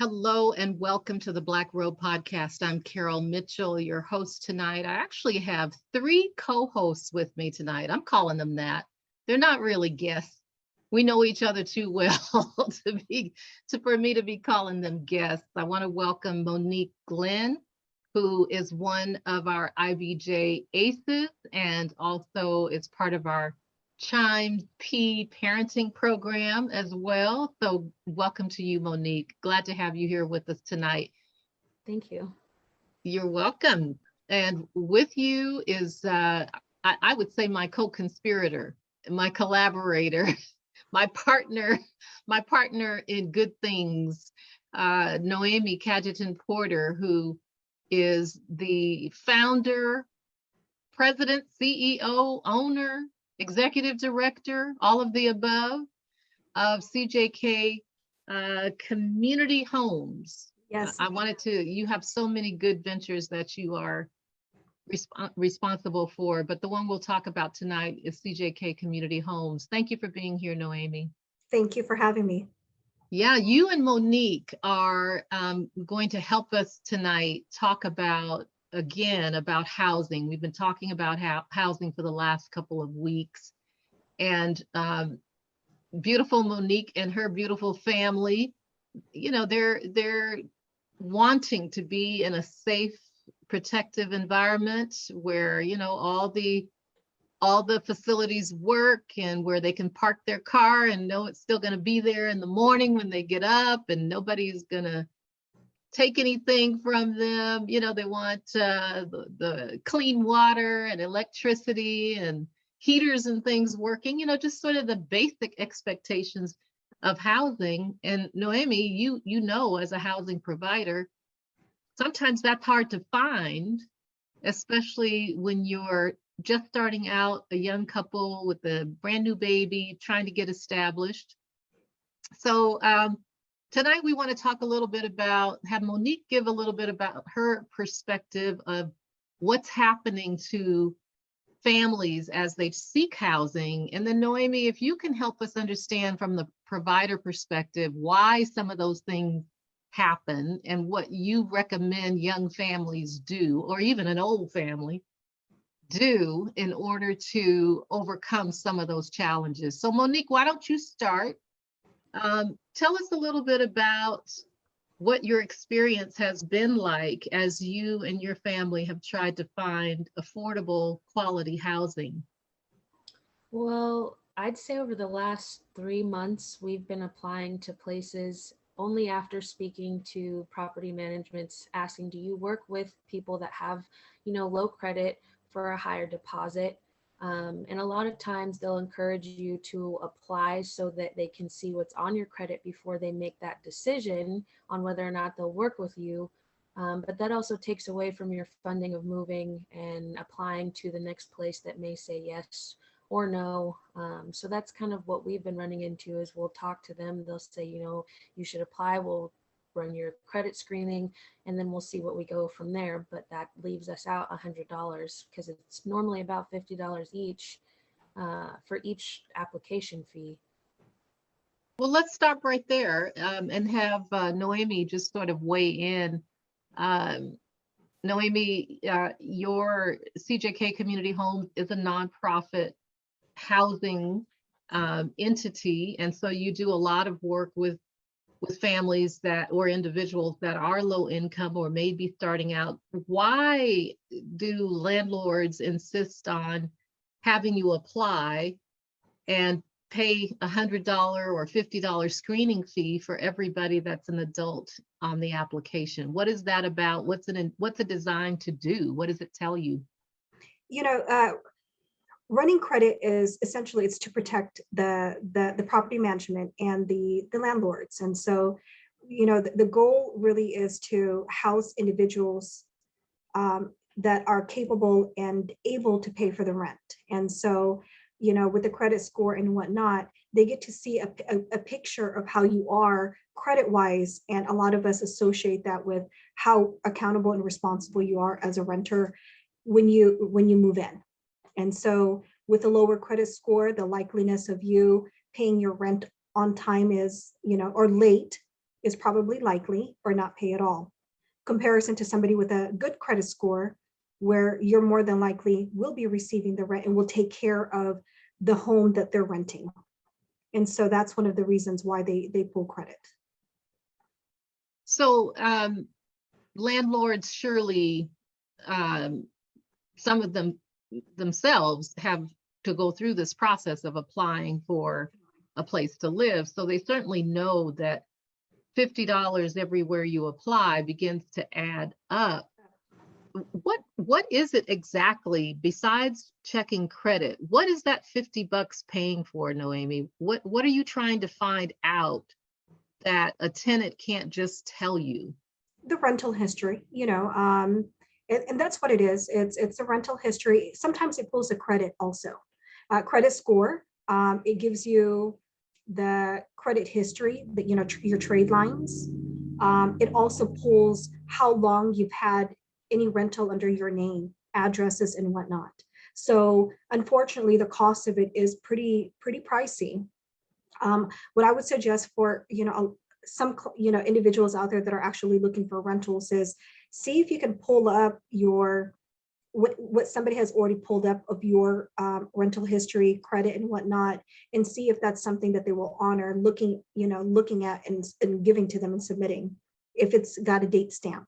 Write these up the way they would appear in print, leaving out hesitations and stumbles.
Hello and welcome to the Black Robe Podcast. I'm Carol Mitchell, your host tonight. I actually have three co-hosts with me tonight. I'm calling them that. They're not really guests. We know each other too well for me to be calling them guests. I want to welcome Monique Glenn, who is one of our IBJ ACEs and also is part of our Chime P parenting program as well. So welcome to you, Monique. Glad to have you here with us tonight. Thank you. You're welcome. And with you is, I would say, my co-conspirator, my collaborator, my partner in good things, Noemi Cadgeton-Porter, who is the founder, president, CEO, owner, executive director, all of the above of CJK Community Homes. Yes. You have so many good ventures that you are responsible for, but the one we'll talk about tonight is CJK Community Homes. Thank you for being here, Noemi. Thank you for having me. Yeah, you and Monique are going to help us tonight talk about housing. We've been talking about housing for the last couple of weeks, and beautiful Monique and her beautiful family, they're wanting to be in a safe, protective environment where, all the facilities work and where they can park their car and know it's still going to be there in the morning when they get up and nobody's going to take anything from them. They want the clean water and electricity and heaters and things working, just sort of the basic expectations of housing. And Noemi, you know, as a housing provider, sometimes that's hard to find, especially when you're just starting out, a young couple with a brand new baby trying to get established. So tonight we want to talk a little bit have Monique give a little bit about her perspective of what's happening to families as they seek housing. And then Noemi, if you can help us understand from the provider perspective why some of those things happen and what you recommend young families do, or even an old family do, in order to overcome some of those challenges. So Monique, why don't you start? Tell us a little bit about what your experience has been like as you and your family have tried to find affordable quality housing. Well, I'd say over the last 3 months, we've been applying to places only after speaking to property managements, asking, do you work with people that have, low credit for a higher deposit? And a lot of times they'll encourage you to apply so that they can see what's on your credit before they make that decision on whether or not they'll work with you. But that also takes away from your funding of moving and applying to the next place that may say yes or no. So that's kind of what we've been running into is we'll talk to them. They'll say, you should apply. We'll run your credit screening, and then we'll see what we go from there. But that leaves us out $100 because it's normally about $50 each for each application fee. Well, let's stop right there and have Noemi just sort of weigh in. Noemi, your CJK Community Homes is a nonprofit housing entity, and so you do a lot of work with families or individuals that are low income or maybe starting out. Why do landlords insist on having you apply and pay $100 or $50 screening fee for everybody that's an adult on the application? What is that about? What's it designed to do? What does it tell you? Running credit is essentially, it's to protect the property management and the landlords. And so, the goal really is to house individuals that are capable and able to pay for the rent. And so, with the credit score and whatnot, they get to see a picture of how you are credit wise. And a lot of us associate that with how accountable and responsible you are as a renter when you move in. And so with a lower credit score, the likeliness of you paying your rent on time is, or late, is probably likely or not pay at all. Comparison to somebody with a good credit score, where you're more than likely will be receiving the rent and will take care of the home that they're renting. And so that's one of the reasons why they pull credit. So landlords surely, some of them themselves have to go through this process of applying for a place to live. So they certainly know that $50 everywhere you apply begins to add up. What is it exactly besides checking credit? What is that $50 paying for, Noemi? What are you trying to find out that a tenant can't just tell you? The rental history, and that's what it is. It's a rental history. Sometimes it pulls a credit also. Credit score, it gives you the credit history, that your trade lines. It also pulls how long you've had any rental under your name, addresses and whatnot. So unfortunately, the cost of it is pretty pricey. What I would suggest for some individuals out there that are actually looking for rentals is see if you can pull up what somebody has already pulled up of your rental history, credit and whatnot, and see if that's something that they will honor looking at and giving to them and submitting if it's got a date stamp.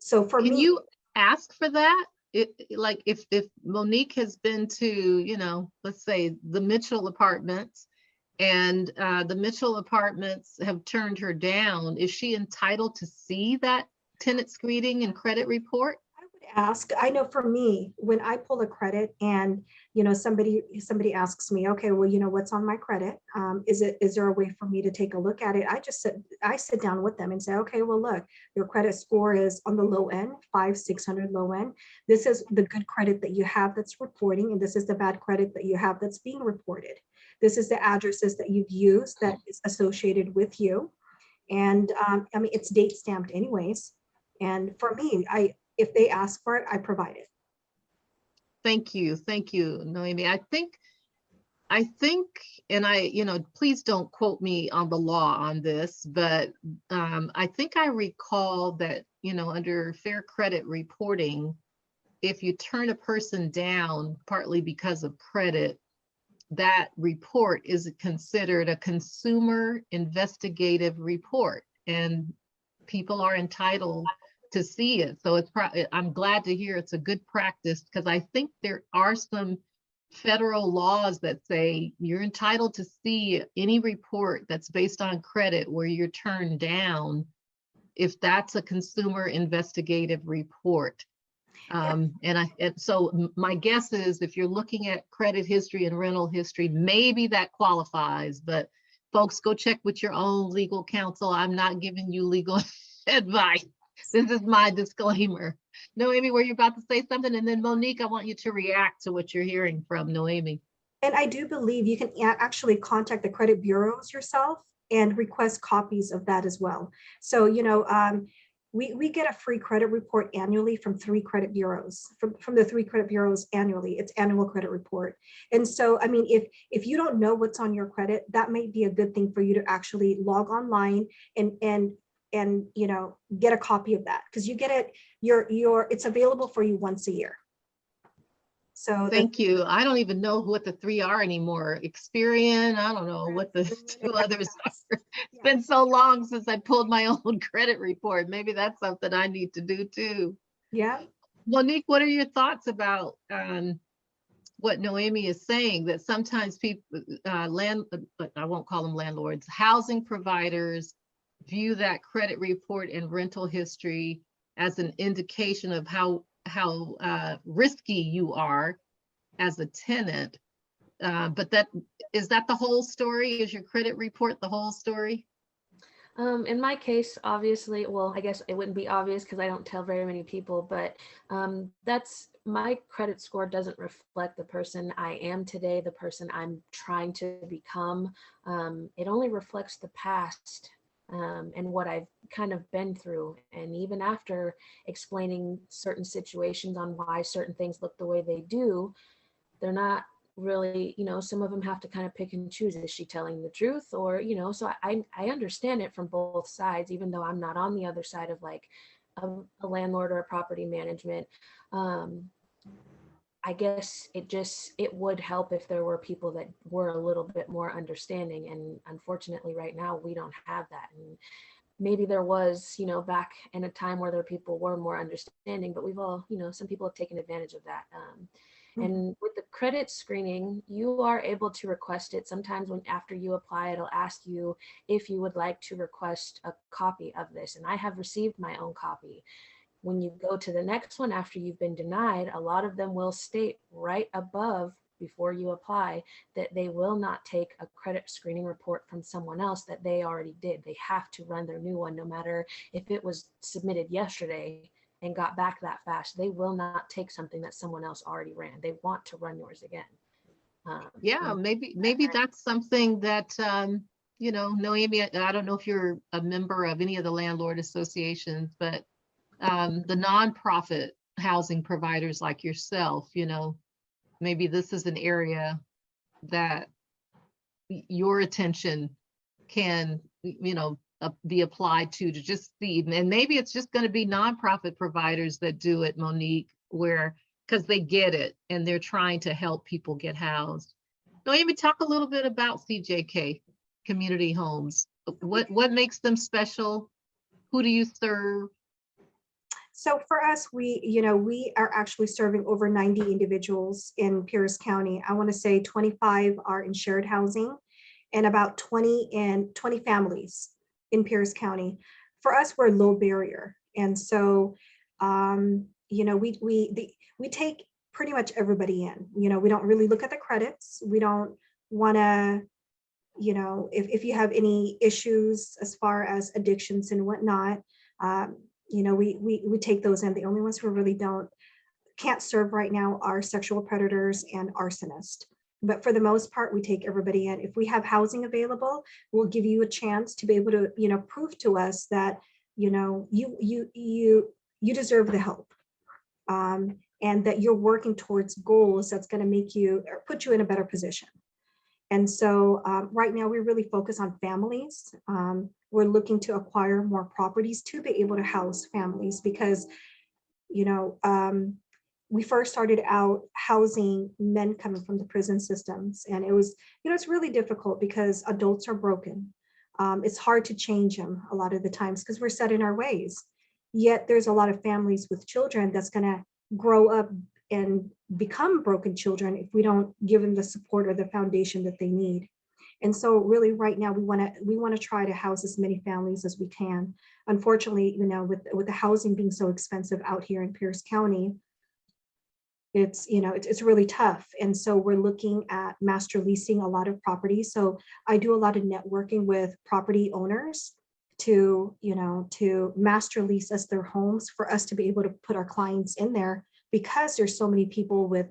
So for me, can you ask for that? Like if Monique has been to, let's say the Mitchell apartments, and the Mitchell apartments have turned her down, is she entitled to see that tenant screening and credit report? I would ask. I know for me, when I pull a credit and somebody asks me, okay, well, what's on my credit? Is there a way for me to take a look at it? I sit down with them and say, okay, well, look, your credit score is on the low end, 500-600 low end. This is the good credit that you have that's reporting, and this is the bad credit that you have that's being reported. This is the addresses that you've used that is associated with you. And it's date stamped anyways. And for me, if they ask for it, I provide it. Thank you, Noemi. I think, and please don't quote me on the law on this, but I think I recall that, under fair credit reporting, if you turn a person down partly because of credit, that report is considered a consumer investigative report, and people are entitled to see it. So I'm glad to hear it's a good practice, because I think there are some federal laws that say you're entitled to see any report that's based on credit where you're turned down if that's a consumer investigative report. So my guess is if you're looking at credit history and rental history, maybe that qualifies, but folks, go check with your own legal counsel. I'm not giving you legal advice. This is my disclaimer. Noemi, were you about to say something? And then Monique, I want you to react to what you're hearing from Noemi. And I do believe you can actually contact the credit bureaus yourself and request copies of that as well. So, we get a free credit report annually from 3 credit bureaus, from the 3 credit bureaus annually. It's annual credit report. And so, if you don't know what's on your credit, that may be a good thing for you to actually log online and get a copy of that, because you get it, it's available for you once a year. So thank you. I don't even know what the 3 are anymore. Experian, I don't know what the 2 others are. It's been so long since I pulled my own credit report. Maybe that's something I need to do too. Yeah. Monique, what are your thoughts about what Noemi is saying, that sometimes people, I won't call them landlords, housing providers view that credit report and rental history as an indication of how risky you are as a tenant, but is that the whole story? Is your credit report the whole story? In my case, obviously, well, I guess it wouldn't be obvious because I don't tell very many people, but that's my credit score doesn't reflect the person I am today, the person I'm trying to become. It only reflects the past and what I've kind of been through. And even after explaining certain situations on why certain things look the way they do, they're not really, some of them have to kind of pick and choose. Is she telling the truth? Or, so I understand it from both sides, even though I'm not on the other side of like a landlord or a property management. I guess it would help if there were people that were a little bit more understanding. And unfortunately, right now, we don't have that. And maybe there was, back in a time where people were more understanding, but we've all, some people have taken advantage of that. And with the credit screening, you are able to request it. Sometimes after you apply, it'll ask you if you would like to request a copy of this. And I have received my own copy. When you go to the next one after you've been denied, a lot of them will state right above before you apply that they will not take a credit screening report from someone else that they already did. They have to run their new one, no matter if it was submitted yesterday and got back that fast. They will not take something that someone else already ran. They want to run yours again. Yeah, maybe that's something that, Noemi, I don't know if you're a member of any of the landlord associations, but the nonprofit housing providers like yourself, maybe this is an area that your attention can, be applied to just see. And maybe it's just going to be nonprofit providers that do it, Monique, because they get it and they're trying to help people get housed. Noemi, talk a little bit about CJK Community Homes. What makes them special? Who do you serve? So for us, we are actually serving over 90 individuals in Pierce County. I want to say 25 are in shared housing and about 20 families in Pierce County. For us, we're low barrier. And so, we take pretty much everybody in. We don't really look at the credits. We don't want to, if you have any issues as far as addictions and whatnot, we take those in. The only ones who really can't serve right now are sexual predators and arsonists. But for the most part, we take everybody in. If we have housing available, we'll give you a chance to be able to, prove to us that, you deserve the help. And that you're working towards goals that's going to make you or put you in a better position. And so right now we really focus on families. We're looking to acquire more properties to be able to house families because, we first started out housing men coming from the prison systems. And it was, it's really difficult because adults are broken. It's hard to change them a lot of the times because we're set in our ways. Yet there's a lot of families with children that's going to grow up and become broken children if we don't give them the support or the foundation that they need. And so really right now we want to try to house as many families as we can. Unfortunately, with the housing being so expensive out here in Pierce County, it's really tough. And so we're looking at master leasing a lot of properties. So I do a lot of networking with property owners to master lease us their homes for us to be able to put our clients in there, because there's so many people with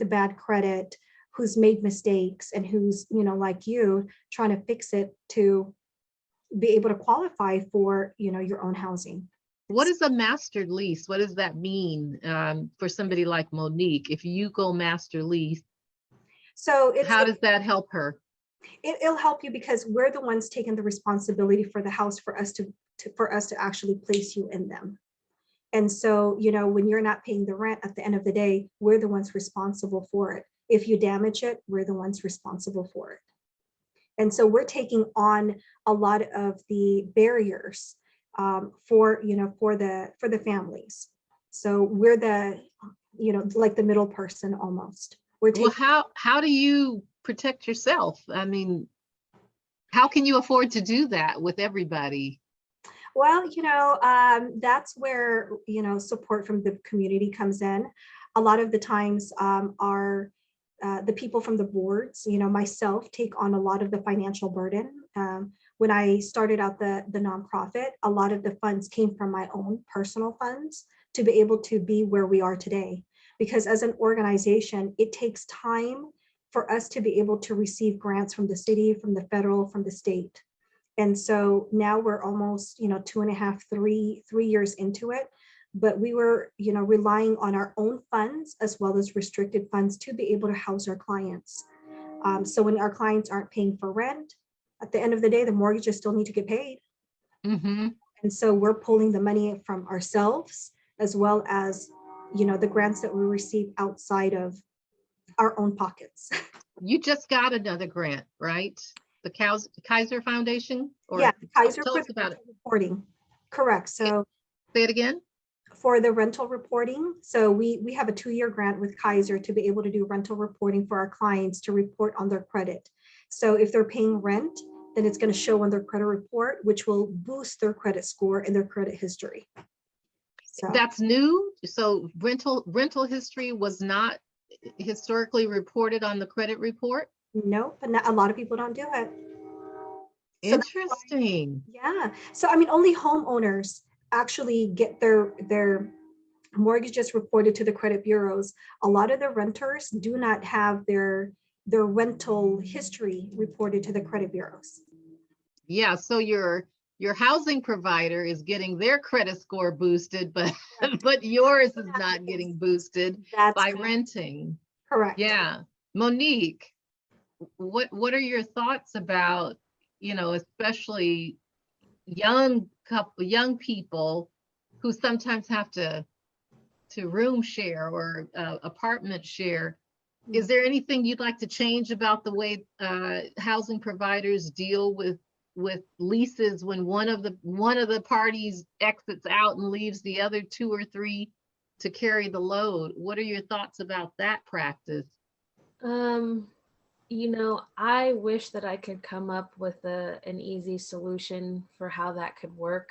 a bad credit who's made mistakes and who's, like you, trying to fix it to be able to qualify for, your own housing. What is a master lease? What does that mean for somebody like Monique? If you go master lease, so how does that help her? It'll help you because we're the ones taking the responsibility for the house for us to actually place you in them. And so, when you're not paying the rent at the end of the day, we're the ones responsible for it. If you damage it, we're the ones responsible for it. And so we're taking on a lot of the barriers for the families. So we're the, like the middle person almost. Well, how do you protect yourself? I mean, how can you afford to do that with everybody? Well, that's where, support from the community comes in. A lot of the times are the people from the boards, myself take on a lot of the financial burden. When I started out the nonprofit, a lot of the funds came from my own personal funds to be able to be where we are today. Because as an organization, it takes time for us to be able to receive grants from the city, from the federal, from the state. And so now we're almost, 2.5, 3 years into it. but we were, relying on our own funds as well as restricted funds to be able to house our clients. So when our clients aren't paying for rent, at the end of the day, the mortgages still need to get paid. Mm-hmm. And so we're pulling the money from ourselves as well as, the grants that we receive outside of our own pockets. You just got another grant, right? The Kaiser Foundation? Yeah, Or Kaiser tell for us the about it. rental reporting. Correct. So Say it again. for the rental reporting, so we have a 2-year grant with Kaiser to be able to do rental reporting for our clients to report on their credit. So if they're paying rent, then it's going to show on their credit report, which will boost their credit score and their credit history. So That's new. So rental history was not historically reported on the credit report. no, but not, a lot of people don't do it. So Interesting. yeah. So I mean, only homeowners actually get their mortgages reported to the credit bureaus. A lot of the renters do not have their rental history reported to the credit bureaus. Yeah, so your housing provider is getting their credit score boosted, but but yours is not getting boosted That's by renting. correct. Yeah. Monique, what are your thoughts about, especially young people who sometimes have to room share or apartment share? Is there anything you'd like to change about the way housing providers deal with leases when one of the parties exits out and leaves the other 2 or 3 to carry the load? What are your thoughts about that practice? I wish that I could come up with an easy solution for how that could work,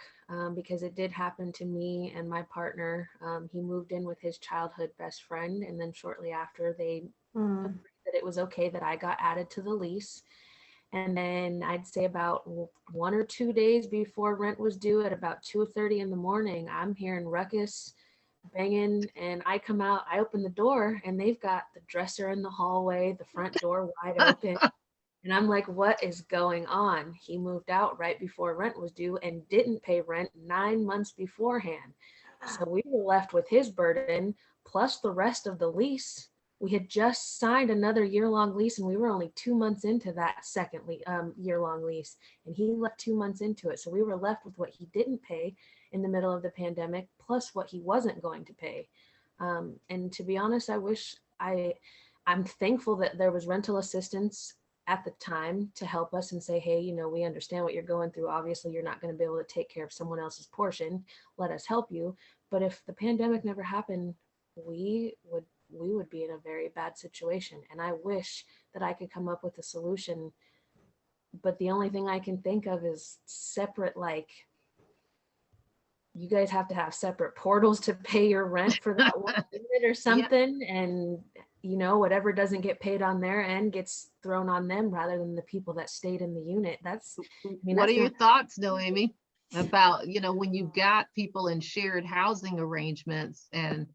because it did happen to me and my partner. He moved in with his childhood best friend, and then shortly after, they agreed that it was okay that I got added to the lease. And then I'd say about 1 or 2 days before rent was due, at about 2:30 in the morning, I'm hearing ruckus, banging, and I come out, I open the door, and they've got the dresser in the hallway, the front door wide open. And I'm like, what is going on? He moved out right before rent was due and didn't pay rent 9 months beforehand. So we were left with his burden plus the rest of the lease. We had just signed another year-long lease, and we were only 2 months into that second year-long lease, and he left 2 months into it. So we were left with what he didn't pay in the middle of the pandemic, plus what he wasn't going to pay. And to be honest, I'm thankful that there was rental assistance at the time to help us and say, hey, we understand what you're going through. Obviously, you're not going to be able to take care of someone else's portion. Let us help you. But if the pandemic never happened, we would be in a very bad situation. And I wish that I could come up with a solution. But the only thing I can think of is separate, like, you guys have to have separate portals to pay your rent for that one unit or something. Yeah. And whatever doesn't get paid on their end gets thrown on them rather than the people that stayed in the unit. What are your thoughts, Noemi, about, when you've got people in shared housing arrangements and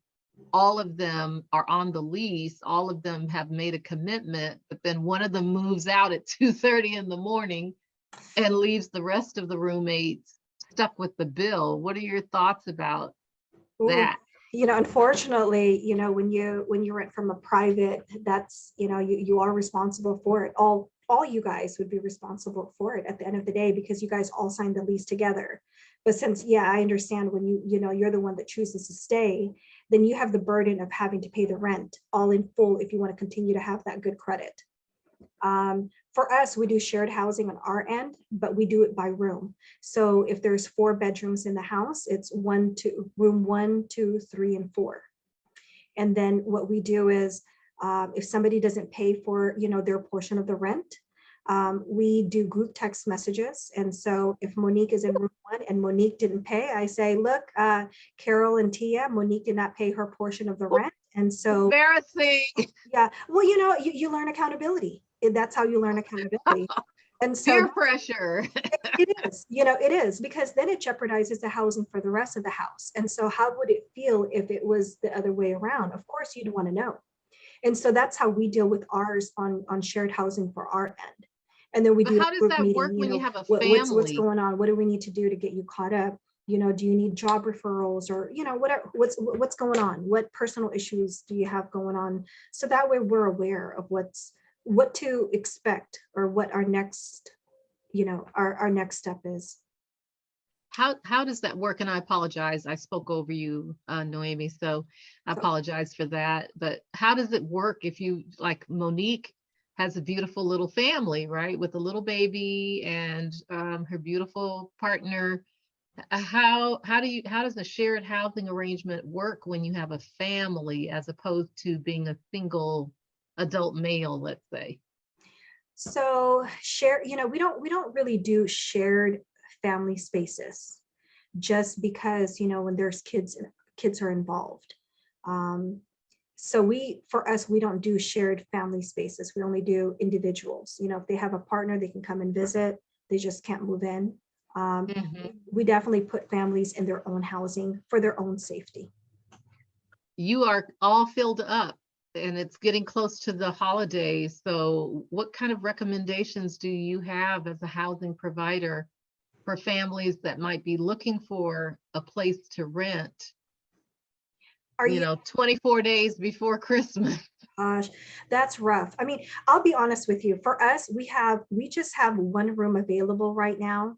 all of them are on the lease, all of them have made a commitment, but then one of them moves out at 2:30 in the morning and leaves the rest of the roommates stuck with the bill? What are your thoughts about that? Unfortunately, when you rent from a private, that's, you are responsible for it. All you guys would be responsible for it at the end of the day, because you guys all signed the lease together. But since, I understand when you're the one that chooses to stay, then you have the burden of having to pay the rent all in full if you want to continue to have that good credit. For us, we do shared housing on our end, but we do it by room. So if there's 4 bedrooms in the house, it's room 1, 2, 3, and 4. And then what we do is, if somebody doesn't pay for, their portion of the rent, we do group text messages. And so if Monique is in room 1 and Monique didn't pay, I say, look, Carol and Tia, Monique did not pay her portion of the rent. And so embarrassing. Yeah. Well, you learn accountability. That's how you learn accountability. And so peer pressure. it is, it is, because then it jeopardizes the housing for the rest of the house. And so how would it feel if it was the other way around? Of course, you'd want to know. And so that's how we deal with ours on shared housing for our end. And then we do how does that work when you have a family? What's going on? What do we need to do to get you caught up? Do you need job referrals, or, what's going on? What personal issues do you have going on? So that way we're aware of what to expect, or what our next, our next step is. How does that work? And I apologize, I spoke over you, Noemi, so I apologize for that. But how does it work if you, like Monique has a beautiful little family, right, with a little baby and her beautiful partner? How does a shared housing arrangement work when you have a family as opposed to being a single adult male, let's say? So we don't really do shared family spaces, just because, when there's kids are involved. So for us, we don't do shared family spaces. We only do individuals. If they have a partner, they can come and visit. They just can't move in. Mhm. We definitely put families in their own housing for their own safety. You are all filled up and it's getting close to the holidays. So what kind of recommendations do you have as a housing provider for families that might be looking for a place to rent, Are you? 24 days before Christmas? Gosh, that's rough. I mean, I'll be honest with you. For us, we just have one room available right now.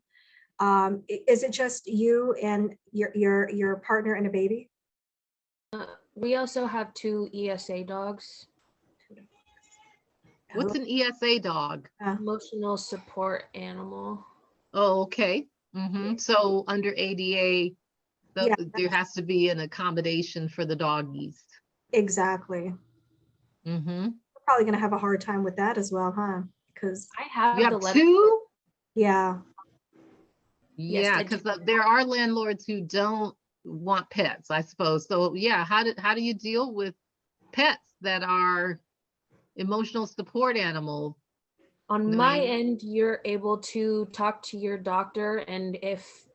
Is it just you and your partner and a baby? We also have 2 ESA dogs, What's an ESA dog? emotional support animal. Oh, okay. So under ADA, Yeah, there has to be an accommodation for the doggies. exactly. Mm-hmm. We're probably gonna have a hard time with that as well, huh? Because I You have the have letter. two? yeah, Yes, Yeah, I do. because there are landlords who don't want pets, I suppose. So yeah, how do you deal with pets that are emotional support animals, On my Noemi? end, you're able to talk to your doctor, and if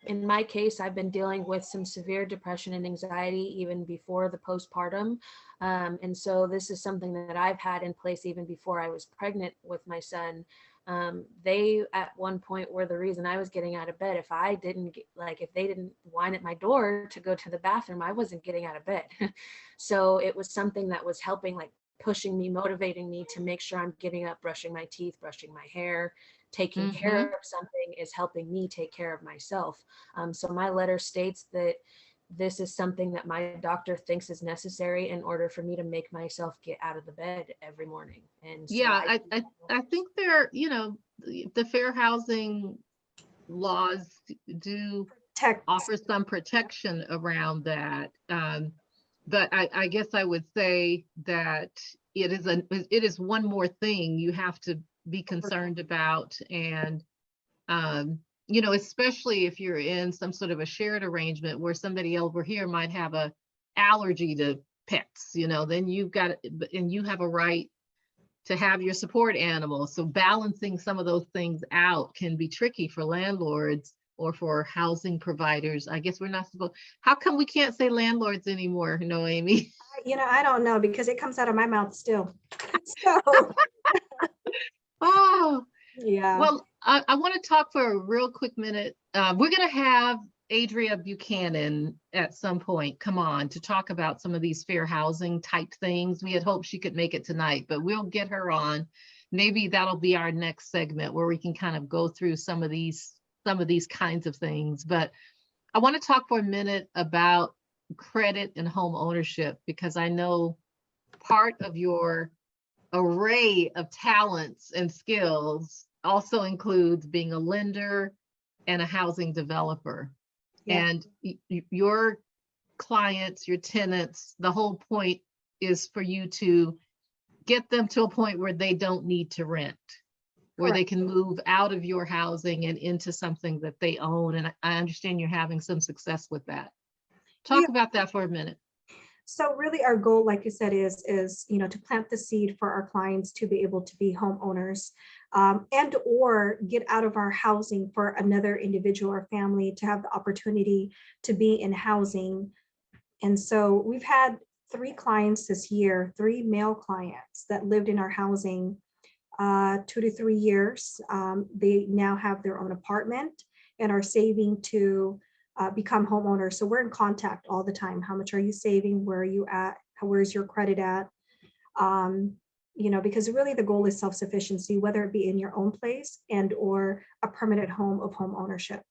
in my case, I've been dealing with some severe depression and anxiety even before the postpartum. And so this is something that I've had in place even before I was pregnant with my son. They at one point were the reason I was getting out of bed. If they didn't whine at my door to go to the bathroom, I wasn't getting out of bed. So it was something that was helping, like pushing me, motivating me to make sure I'm getting up, brushing my teeth, brushing my hair, taking care Mm-hmm. of something is helping me take care of myself. So my letter states that this is something that my doctor thinks is necessary in order for me to make myself get out of the bed every morning. And so Yeah, I think the fair housing laws do tech. offer some protection around that. But I guess I would say that it is one more thing you have to be concerned about. And especially if you're in some sort of a shared arrangement where somebody over here might have a allergy to pets, then and you have a right to have your support animal. So balancing some of those things out can be tricky for landlords or for housing providers. I guess we're not supposed, how come we can't say landlords anymore, Noemi? I don't know, because it comes out of my mouth still. So Oh, yeah. well, I want to talk for a real quick minute. We're going to have Adria Buchanan at some point come on to talk about some of these fair housing type things. We had hoped she could make it tonight, but we'll get her on. Maybe that'll be our next segment where we can kind of go through some of these kinds of things. But I want to talk for a minute about credit and home ownership, because I know part of your array of talents and skills also includes being a lender and a housing developer. Yeah. And your clients, your tenants, the whole point is for you to get them to a point where they don't need to rent, where they Correct. can move out of your housing and into something that they own. And I understand you're having some success with that. We Talk about that for a minute. So really our goal, like you said, is to plant the seed for our clients to be able to be homeowners, and or get out of our housing for another individual or family to have the opportunity to be in housing. And so we've had 3 clients this year, 3 male clients that lived in our housing 2 to 3 years. They now have their own apartment, and are saving to become homeowners. So we're in contact all the time. How much are you saving? Where are you at? Where's your credit at? Because really the goal is self-sufficiency, whether it be in your own place and or a permanent home of home ownership.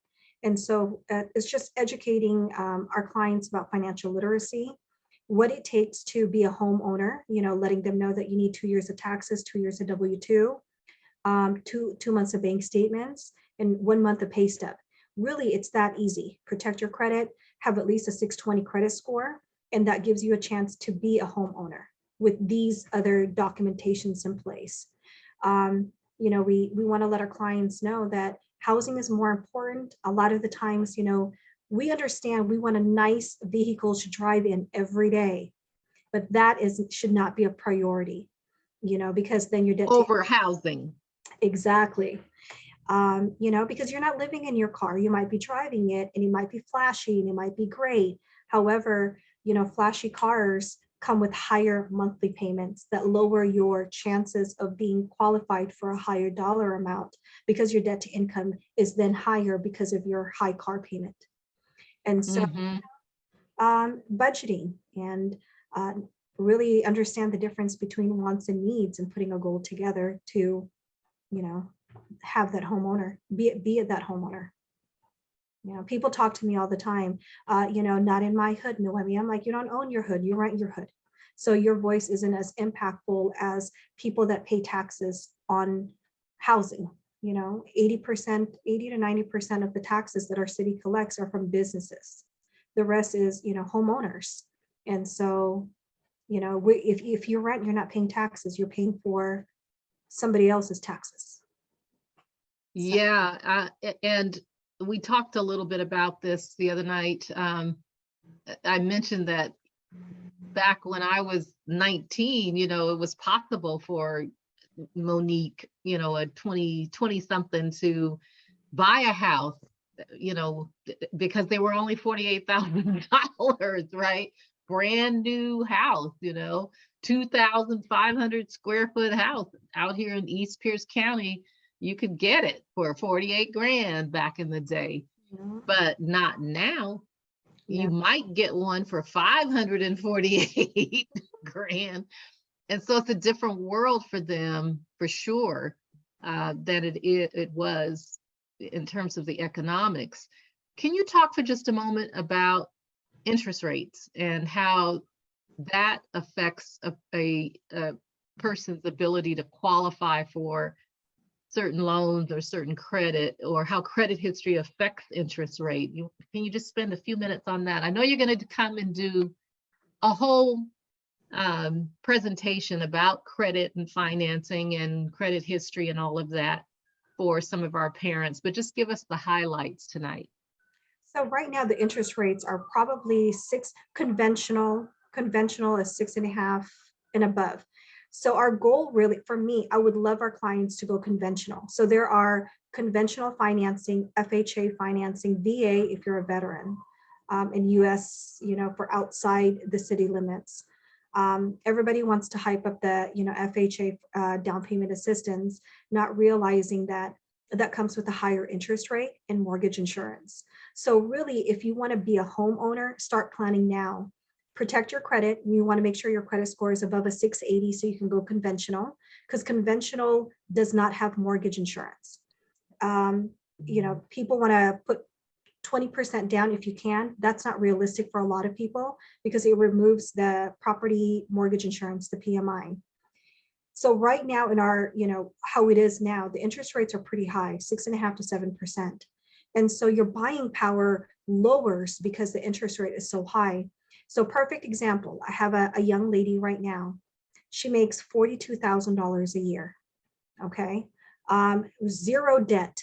And so it's just educating our clients about financial literacy, what it takes to be a homeowner, letting them know that you need 2 years of taxes, 2 years of W-2, 2 months of bank statements, and 1 month of pay stub. Really, it's that easy. Protect your credit, have at least a 620 credit score, and that gives you a chance to be a homeowner with these other documentations in place. We want to let our clients know that housing is more important. A lot of the times, we understand we want a nice vehicle to drive in every day, but that should not be a priority, because then you're debt over housing. Exactly. Because you're not living in your car. You might be driving it and it might be flashy and it might be great. However, flashy cars come with higher monthly payments that lower your chances of being qualified for a higher dollar amount because your debt to income is then higher because of your high car payment. And so budgeting and really understand the difference between wants and needs and putting a goal together to, have that homeowner, be that homeowner. People talk to me all the time, not in my hood, Noemi. I'm like, you don't own your hood, you rent your hood. So your voice isn't as impactful as people that pay taxes on housing. 80 to 90% of the taxes that our city collects are from businesses. The rest is, homeowners. And so, if you rent, you're not paying taxes, you're paying for somebody else's taxes. Yeah, and we talked a little bit about this the other night. I mentioned that back when I was 19, it was possible for Monique, a 20 something to buy a house, because they were only $48,000, right? Brand new house, 2,500 square foot house out here in East Pierce County. You could get it for 48 grand back in the day, but not now. Yeah. You might get one for 548 grand. And so it's a different world for them, for sure, than it was in terms of the economics. Can you talk for just a moment about interest rates and how that affects a person's ability to qualify for certain loans or certain credit, or how credit history affects interest rate? Can you just spend a few minutes on that? I know you're going to come and do a whole presentation about credit and financing and credit history and all of that for some of our parents, but just give us the highlights tonight. So right now the interest rates are probably conventional is 6.5 and above. So our goal really, for me, I would love our clients to go conventional. So there are conventional financing, FHA financing, VA if you're a veteran, and US, for outside the city limits. Everybody wants to hype up the, FHA down payment assistance, not realizing that comes with a higher interest rate and mortgage insurance. So really, if you want to be a homeowner, start planning now. Protect your credit. You want to make sure your credit score is above a 680 so you can go conventional, because conventional does not have mortgage insurance. People want to put 20% down if you can. That's not realistic for a lot of people because it removes the property mortgage insurance, the PMI. So right now in our, how it is now, the interest rates are pretty high, 6.5 to 7%. And so your buying power lowers because the interest rate is so high. So perfect example, I have a young lady right now. She makes $42,000 a year, okay? Zero debt,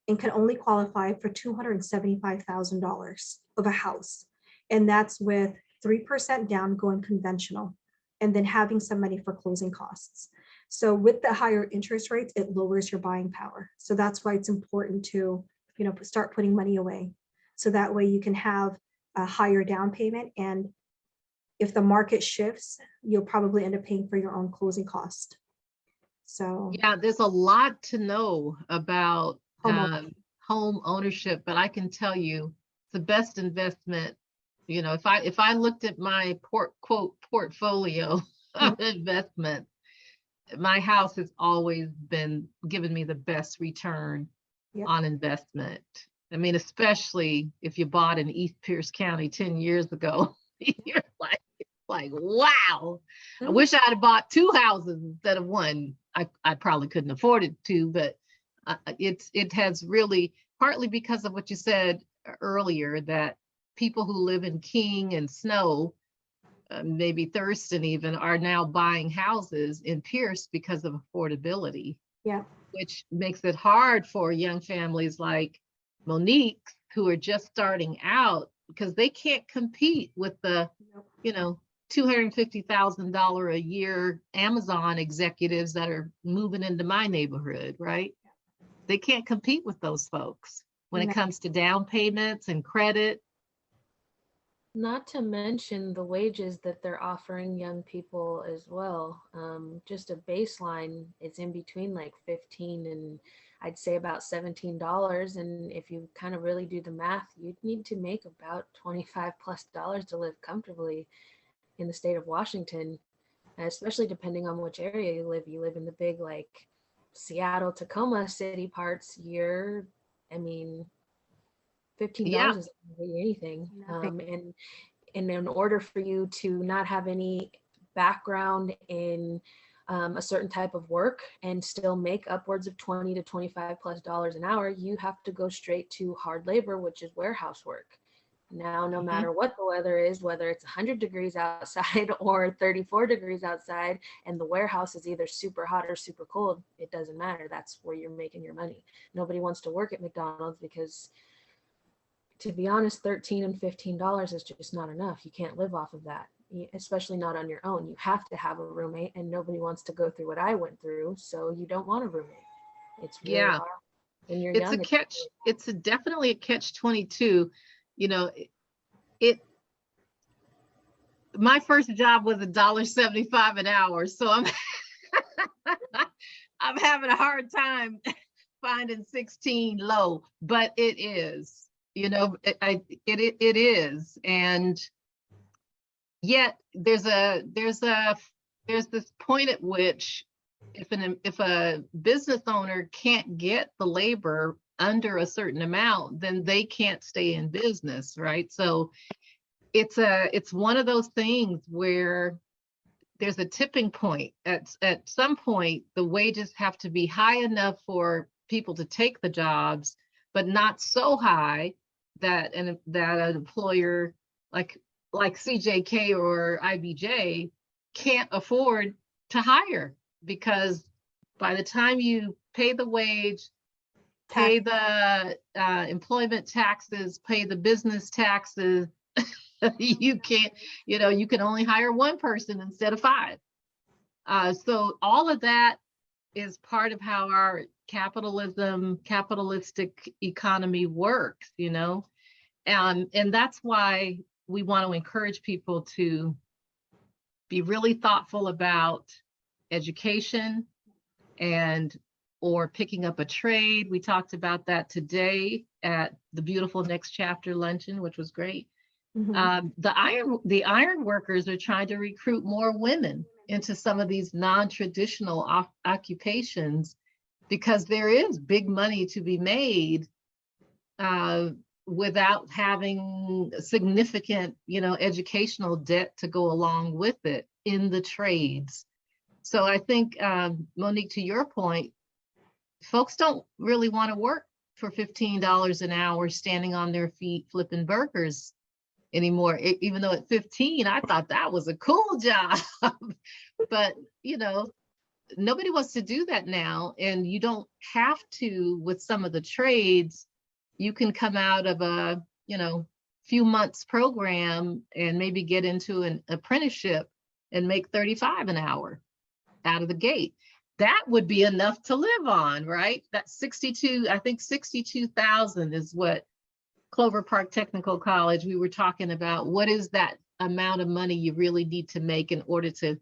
and can only qualify for $275,000 of a house. And that's with 3% down going conventional, and then having some money for closing costs. So with the higher interest rates, it lowers your buying power. So that's why it's important to, start putting money away. So that way you can have a higher down payment. And if the market shifts, you'll probably end up paying for your own closing cost. So yeah, there's a lot to know about home ownership, but I can tell you it's the best investment. You know, if I looked at my quote portfolio of investment, my house has always been giving me the best return Yep. on investment. I mean, especially if you bought in East Pierce County 10 years ago, you're like, wow, I wish I'd have bought two houses instead of one. I probably couldn't afford it to, but it has really, partly because of what you said earlier, that people who live in King and Snow, maybe Thurston even, are now buying houses in Pierce because of affordability. Yeah. Which makes it hard for young families like Monique, who are just starting out, because they can't compete with the, you know, $250,000 a year Amazon executives that are moving into my neighborhood, right? They can't compete with those folks when it comes to down payments and credit. Not to mention the wages that they're offering young people as well. Just a baseline, it's in between like 15 and I'd say about $17. And if you kind of really do the math, you'd need to make about $25+ to live comfortably in the state of Washington, especially depending on which area you live. You live in the big like Seattle, Tacoma city parts, I mean, $15 isn't really anything. And in order for you to not have any background in a certain type of work and still make upwards of $20 to $25+ an hour, you have to go straight to hard labor, which is warehouse work. Now, no matter what the weather is, whether it's 100 degrees outside or 34 degrees outside, and the warehouse is either super hot or super cold, it doesn't matter. That's where you're making your money. Nobody wants to work at McDonald's because, to be honest, $13 and $15 is just not enough. You can't live off of that, especially not on your own. You have to have a roommate, and nobody wants to go through what I went through. So you don't want a roommate. It's really hard when you're young. It's definitely a catch-22. You know, my first job was $1.75 an hour. So I'm I'm having a hard time finding 16 low, but it is, you know, it is. And yet there's this point at which if a business owner can't get the labor under a certain amount, then they can't stay in business, right? So it's one of those things where there's a tipping point. At some point, the wages have to be high enough for people to take the jobs, but not so high that an employer like CJK or IBJ can't afford to hire, because by the time you pay the wage, pay the employment taxes, pay the business taxes, you can't, you know, you can only hire one person instead of 5. So all of that is part of how our capitalistic economy works, you know, and that's why we want to encourage people to be really thoughtful about education or picking up a trade. We talked about that today at the beautiful Next Chapter luncheon, which was great. The iron workers are trying to recruit more women into some of these non-traditional occupations, because there is big money to be made without having significant, you know, educational debt to go along with it in the trades. So I think, Monique, to your point, folks don't really want to work for $15 an hour standing on their feet flipping burgers anymore. Even though at 15, I thought that was a cool job. But, you know, nobody wants to do that now. And you don't have to with some of the trades. You can come out of a, you know, few months program and maybe get into an apprenticeship and make 35 an hour out of the gate. That would be enough to live on, right? That 62,000 is what Clover Park Technical College, we were talking about. What is that amount of money you really need to make in order to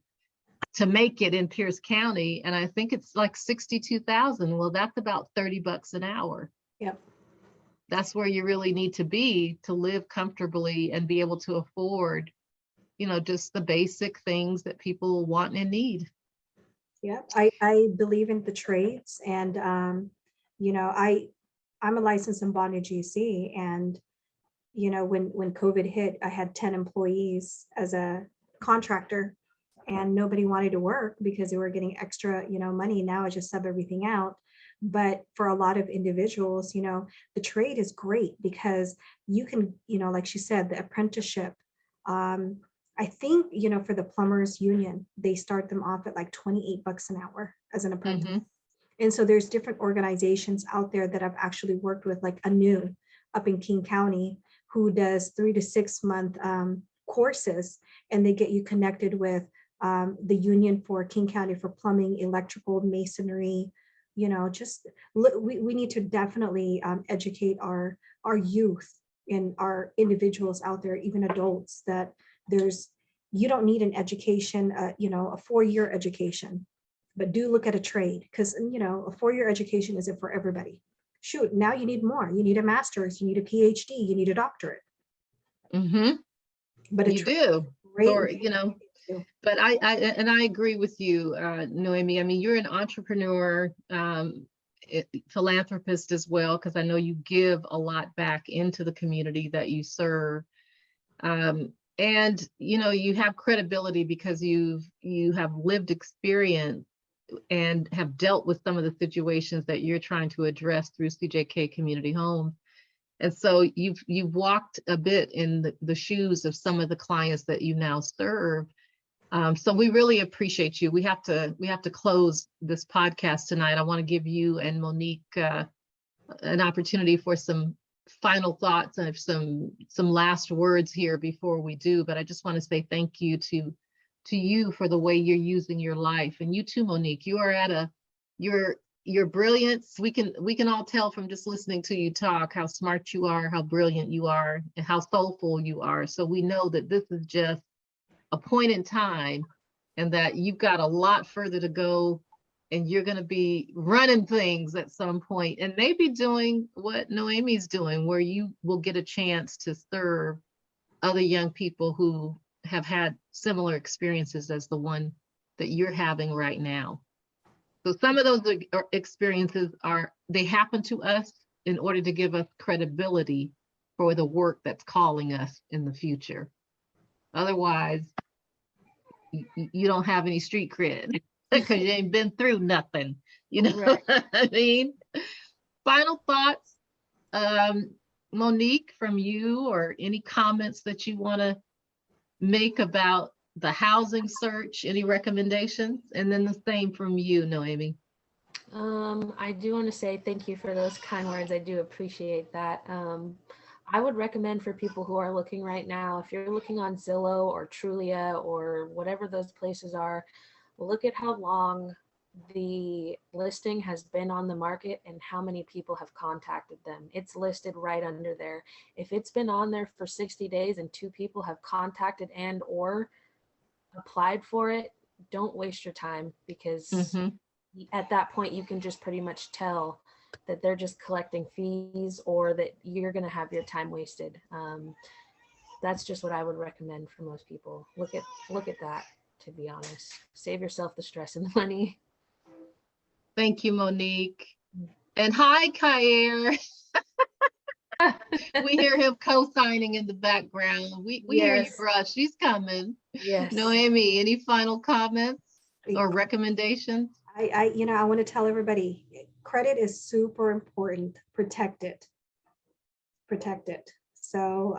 make it in Pierce County? And I think it's like 62,000. Well, that's about $30 an hour. Yep. that's where you really need to be to live comfortably and be able to afford, just the basic things that people want and need. Yeah, I believe in the trades, and I'm a licensed and bonded GC, and when COVID hit, I had 10 employees as a contractor, and nobody wanted to work because they were getting extra, money. Now I just sub everything out. But for a lot of individuals, the trade is great because you can, like she said, the apprenticeship. Um, I think, for the plumbers union, they start them off at like $28 an hour as an apprentice. Mm-hmm. And so there's different organizations out there that I've actually worked with, like Anu up in King County, who does 3 to 6 month courses, and they get you connected with the union for King County for plumbing, electrical, masonry. Just look, we need to definitely educate our youth and our individuals out there, even adults, that you don't need an education, a 4-year education, but do look at a trade, because a 4-year education isn't for everybody. Shoot, now you need more. You need a master's, you need a PhD, you need a doctorate. Mm-hmm. But you do. Or, but I agree with you, Noemi. I mean, you're an entrepreneur, philanthropist as well, because I know you give a lot back into the community that you serve. And you have credibility because you have lived experience and have dealt with some of the situations that you're trying to address through CJK Community Homes. And so you've walked a bit in the shoes of some of the clients that you now serve. So we really appreciate you. We have to close this podcast tonight. I want to give you and Monique an opportunity for some final thoughts and some last words here before we do. But I just want to say thank you to you for the way you're using your life, and you too, Monique. You are at your brilliance. We can all tell from just listening to you talk how smart you are, how brilliant you are, and how soulful you are. So we know that this is just a point in time, and that you've got a lot further to go, and you're going to be running things at some point, and maybe doing what Noemi's doing, where you will get a chance to serve other young people who have had similar experiences as the one that you're having right now. So some of those experiences they happen to us in order to give us credibility for the work that's calling us in the future. Otherwise, you don't have any street cred because you ain't been through nothing, Right. what I mean? Final thoughts, Monique, from you, or any comments that you want to make about the housing search, any recommendations? And then the same from you, Noemi. I do want to say thank you for those kind words. I do appreciate that. I would recommend for people who are looking right now, if you're looking on Zillow or Trulia or whatever those places are, look at how long the listing has been on the market and how many people have contacted them. It's listed right under there. If it's been on there for 60 days and 2 people have contacted and or applied for it, don't waste your time, because at that point you can just pretty much tell that they're just collecting fees, or that you're going to have your time wasted. That's just what I would recommend for most people. Look at that, to be honest. Save yourself the stress and the money. Thank you, Monique. And hi, Kair. We hear him co-signing in the background. We hear you, bruh. She's coming. Yes. Noemi, any final comments or recommendations? I want to tell everybody, credit is super important. Protect it. So,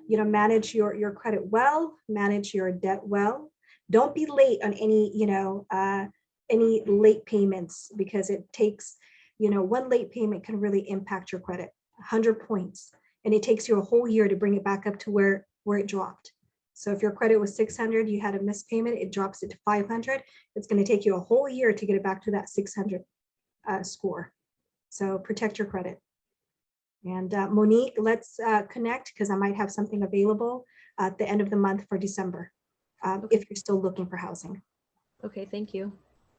manage your credit well, manage your debt well. Don't be late on any late payments, because it takes, one late payment can really impact your credit 100 points. And it takes you a whole year to bring it back up to where it dropped. So if your credit was 600, you had a missed payment, it drops it to 500. It's going to take you a whole year to get it back to that 600 score. So protect your credit. And Monique, let's connect, because I might have something available at the end of the month for December, if you're still looking for housing. Okay, thank you.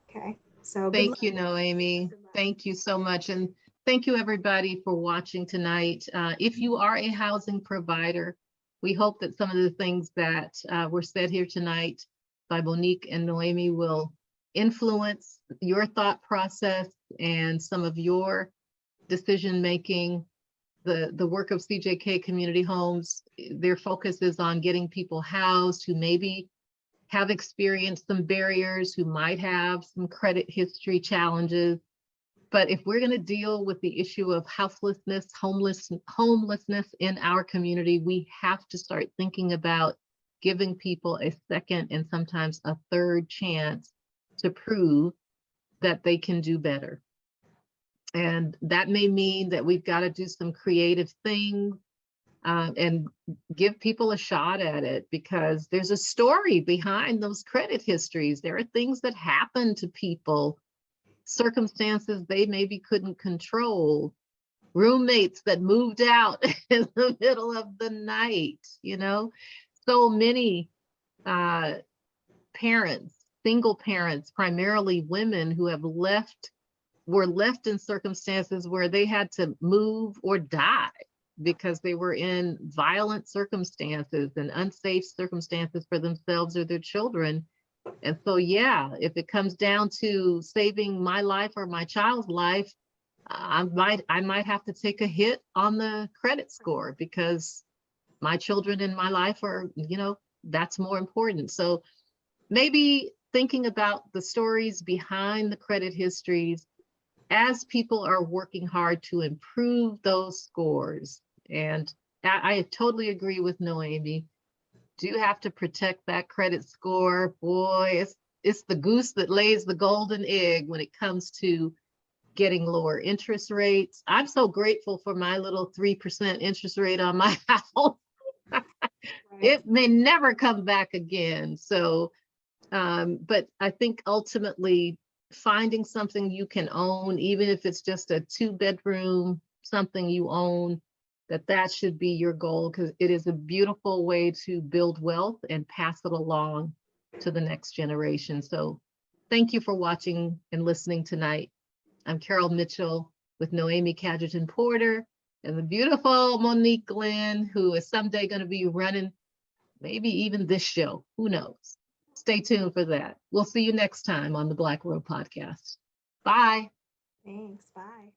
Okay. So thank you, Noemi. Thank you so much. And Thank you, everybody, for watching tonight. If you are a housing provider, we hope that some of the things that were said here tonight by Monique and Noemi will influence your thought process and some of your decision-making. The work of CJK Community Homes, their focus is on getting people housed who maybe have experienced some barriers, who might have some credit history challenges. But if we're going to deal with the issue of houselessness, homelessness in our community, we have to start thinking about giving people a second and sometimes a third chance to prove that they can do better. And that may mean that we've got to do some creative things and give people a shot at it, because there's a story behind those credit histories. There are things that happen to people, circumstances they maybe couldn't control, roommates that moved out in the middle of the night, you know. So many parents, single parents, primarily women, who were left in circumstances where they had to move or die because they were in violent circumstances and unsafe circumstances for themselves or their children. And so, yeah, if it comes down to saving my life or my child's life, I might have to take a hit on the credit score, because my children in my life are, you know, that's more important. So maybe thinking about the stories behind the credit histories as people are working hard to improve those scores. And I totally agree with Noemi. Do have to protect that credit score. Boy, it's the goose that lays the golden egg when it comes to getting lower interest rates. I'm so grateful for my little 3% interest rate on my house. It may never come back again. So, but I think ultimately finding something you can own, even if it's just a 2-bedroom, something you own, that should be your goal, because it is a beautiful way to build wealth and pass it along to the next generation. So thank you for watching and listening tonight. I'm Carol Mitchell with Noemi Cadgerton Porter and the beautiful Monique Glenn, who is someday going to be running maybe even this show. Who knows? Stay tuned for that. We'll see you next time on the Black Robe Podcast. Bye. Thanks. Bye.